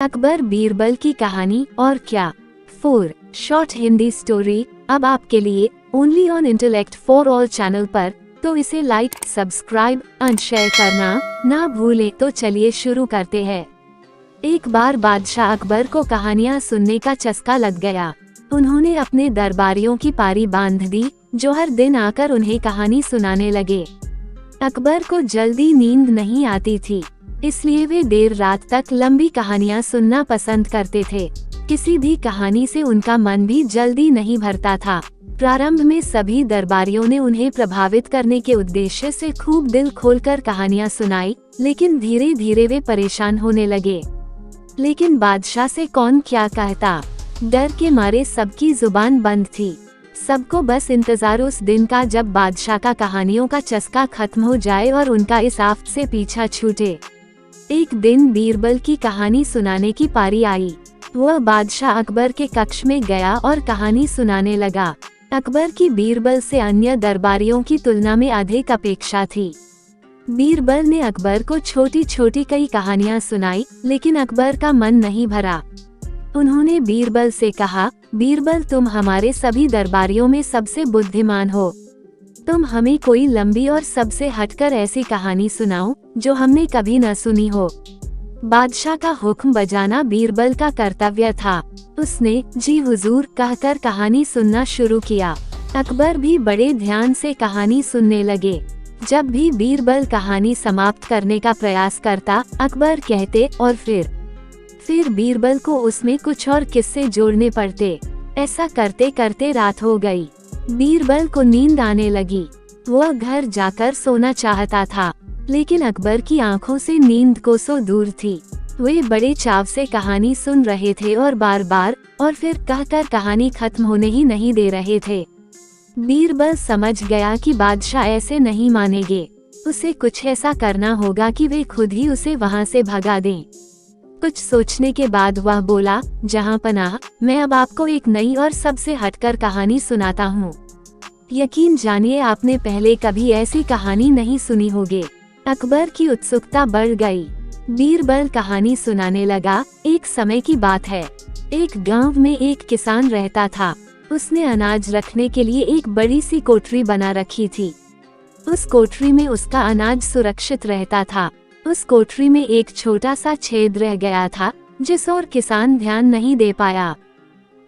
अकबर बीरबल की कहानी और क्या 4 शॉर्ट हिंदी स्टोरी अब आपके लिए only on intellect for all channel पर, तो इसे लाइक, सब्सक्राइब और शेयर करना ना भूलें। तो चलिए शुरू करते हैं। एक बार बादशाह अकबर को कहानियाँ सुनने का चस्का लग गया। उन्होंने अपने दरबारियों की पारी बांध दी, जो हर दिन आकर उन्हें कहानी सुनाने लगे। अकबर को जल्दी नींद नहीं आती थी, इसलिए वे देर रात तक लंबी कहानियां सुनना पसंद करते थे। किसी भी कहानी से उनका मन भी जल्दी नहीं भरता था। प्रारंभ में सभी दरबारियों ने उन्हें प्रभावित करने के उद्देश्य से खूब दिल खोलकर कहानियां सुनाई, लेकिन धीरे धीरे वे परेशान होने लगे। लेकिन बादशाह से कौन क्या कहता, डर के मारे सबकी जुबान बंद थी। सबको बस इंतजार उस दिन का जब बादशाह का कहानियों का चस्का खत्म हो जाए और उनका इस आफत से पीछा छूटे। एक दिन बीरबल की कहानी सुनाने की पारी आई। वह बादशाह अकबर के कक्ष में गया और कहानी सुनाने लगा। अकबर की बीरबल से अन्य दरबारियों की तुलना में अधिक अपेक्षा थी। बीरबल ने अकबर को छोटी छोटी कई कहानियां सुनाई, लेकिन अकबर का मन नहीं भरा। उन्होंने बीरबल से कहा, बीरबल तुम हमारे सभी दरबारियों में सबसे बुद्धिमान हो। तुम हमें कोई लंबी और सबसे हटकर ऐसी कहानी सुनाओ जो हमने कभी न सुनी हो। बादशाह का हुक्म बजाना बीरबल का कर्तव्य था। उसने जी हुजूर कहकर कहानी सुनना शुरू किया। अकबर भी बड़े ध्यान से कहानी सुनने लगे। जब भी बीरबल कहानी समाप्त करने का प्रयास करता, अकबर कहते और फिर बीरबल को उसमें कुछ और किस्से जोड़ने पड़ते। ऐसा करते करते रात हो गई। बीरबल को नींद आने लगी। वह घर जाकर सोना चाहता था, लेकिन अकबर की आंखों से नींद कोसों दूर थी। वे बड़े चाव से कहानी सुन रहे थे और बार बार और फिर कहकर कहानी खत्म होने ही नहीं दे रहे थे। बीरबल समझ गया कि बादशाह ऐसे नहीं मानेंगे। उसे कुछ ऐसा करना होगा कि वे खुद ही उसे वहां से भगा दें। कुछ सोचने के बाद वह बोला, जहांपनाह, मैं अब आपको एक नई और सबसे हटकर कहानी सुनाता हूँ। यकीन जानिए आपने पहले कभी ऐसी कहानी नहीं सुनी होगी। अकबर की उत्सुकता बढ़ गई। बीरबल कहानी सुनाने लगा। एक समय की बात है। एक गांव में एक किसान रहता था। उसने अनाज रखने के लिए एक बड़ी सी कोठरी बना रखी थी। उस कोठरी में उसका अनाज सुरक्षित रहता था। उस कोठरी में एक छोटा सा छेद रह गया था, जिस ओर किसान ध्यान नहीं दे पाया।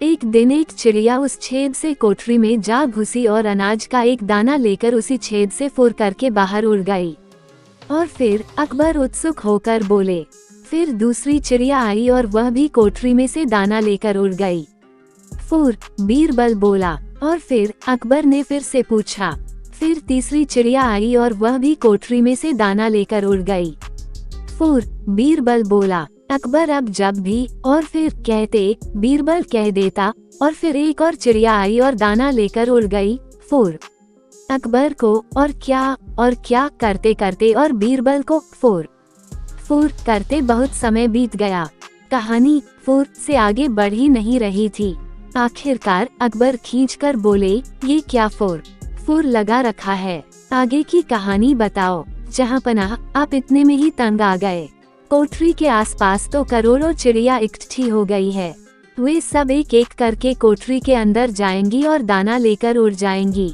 एक दिन एक चिड़िया उस छेद से कोठरी में जा घुसी और अनाज का एक दाना लेकर उसी छेद से फुर करके बाहर उड़ गई। और फिर अकबर उत्सुक होकर बोले। फिर दूसरी चिड़िया आई और वह भी कोठरी में से दाना लेकर उड़ गई। फुर, बीरबल बोला। और फिर अकबर ने फिर से पूछा। फिर तीसरी चिड़िया आई और वह भी कोठरी में से दाना लेकर उड़ गई। फुर, बीरबल बोला। अकबर अब जब भी और फिर कहते, बीरबल कह देता। और फिर एक और चिड़िया आई और दाना लेकर उड़ गई। फुर, अकबर को और क्या करते करते और बीरबल को फुर करते बहुत समय बीत गया। कहानी फुर से आगे बढ़ ही नहीं रही थी। आखिरकार अकबर खींचकर बोले, ये क्या फुर लगा रखा है, आगे की कहानी बताओ। जहांपनाह, आप इतने में ही तंग आ गए। कोठरी के आसपास तो करोड़ों चिड़िया इकट्ठी हो गई है। वे सब एक एक करके कोठरी के अंदर जाएंगी और दाना लेकर उड़ जाएंगी।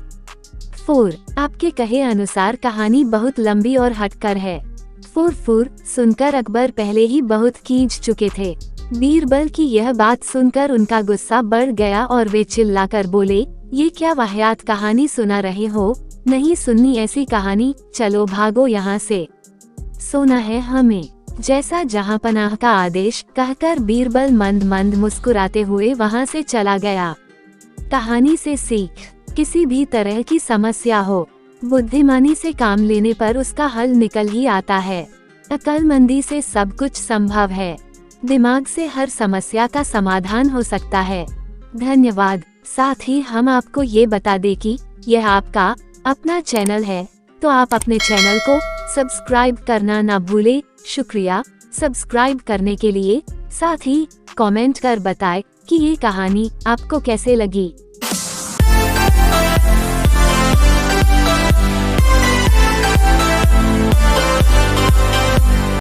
फुर, आपके कहे अनुसार कहानी बहुत लंबी और हटकर है। फुर सुनकर अकबर पहले ही बहुत खींच चुके थे। बीरबल की यह बात सुनकर उनका गुस्सा बढ़ गया और वे चिल्लाकर बोले, ये क्या वाहियात कहानी सुना रहे हो? नहीं सुननी ऐसी कहानी, चलो भागो यहाँ से, सोना है हमें। जैसा जहांपनाह का आदेश कहकर बीरबल मंद मंद मुस्कुराते हुए वहाँ से चला गया। कहानी से सीख, किसी भी तरह की समस्या हो, बुद्धिमानी से काम लेने पर उसका हल निकल ही आता है। अक्लमंदी से सब कुछ संभव है। दिमाग से हर समस्या का समाधान हो सकता है। धन्यवाद। साथ ही हम आपको ये बता दें कि यह आपका अपना चैनल है, तो आप अपने चैनल को सब्सक्राइब करना ना भूले। शुक्रिया सब्सक्राइब करने के लिए। साथ ही कमेंट कर बताएं कि ये कहानी आपको कैसे लगी।